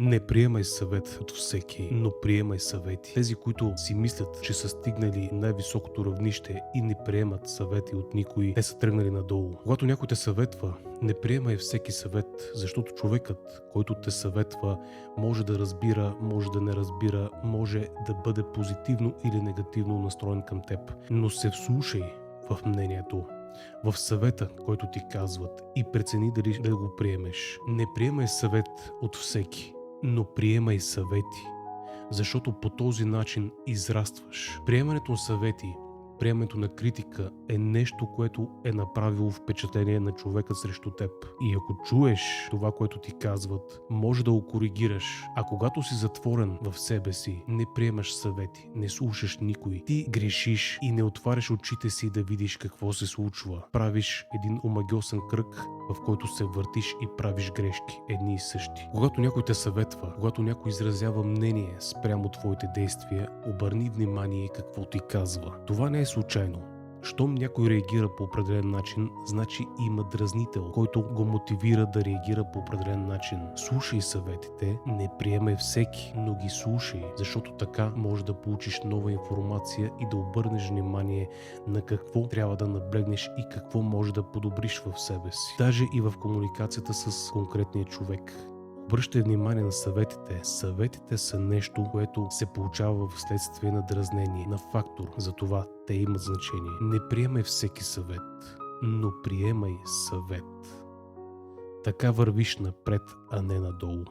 Не приемай съвет от всеки, но приемай съвети. Тези, които си мислят, че са стигнали най-високото равнище и не приемат съвети от никой, те са тръгнали надолу. Когато някой те съветва, не приемай всеки съвет, защото човекът, който те съветва, може да разбира, може да не разбира, може да бъде позитивно или негативно настроен към теб. Но се вслушай в мнението, в съвета, който ти казват, и прецени дали да го приемеш. Не приемай съвет от всеки, но приемай съвети, защото по този начин израстваш. Приемането на съвети, приемането на критика е нещо, което е направило впечатление на човека срещу теб. И ако чуеш това, което ти казват, може да го коригираш. А когато си затворен в себе си, не приемаш съвети, не слушаш никой, ти грешиш и не отваряш очите си да видиш какво се случва. Правиш един омагьосан кръг, в който се въртиш и правиш грешки, едни и същи. Когато някой те съветва, когато някой изразява мнение спрямо твоите действия, обърни внимание какво ти казва. Това не е случайно. Щом някой реагира по определен начин, значи има дразнител, който го мотивира да реагира по определен начин. Слушай съветите, не приемай всеки, но ги слушай, защото така може да получиш нова информация и да обърнеш внимание на какво трябва да наблегнеш и какво може да подобриш в себе си. Даже и в комуникацията с конкретния човек. Обръщай внимание на съветите. Съветите са нещо, което се получава в следствие на дразнение, на фактор. Затова те имат значение. Не приемай всеки съвет, но приемай съвет. Така вървиш напред, а не надолу.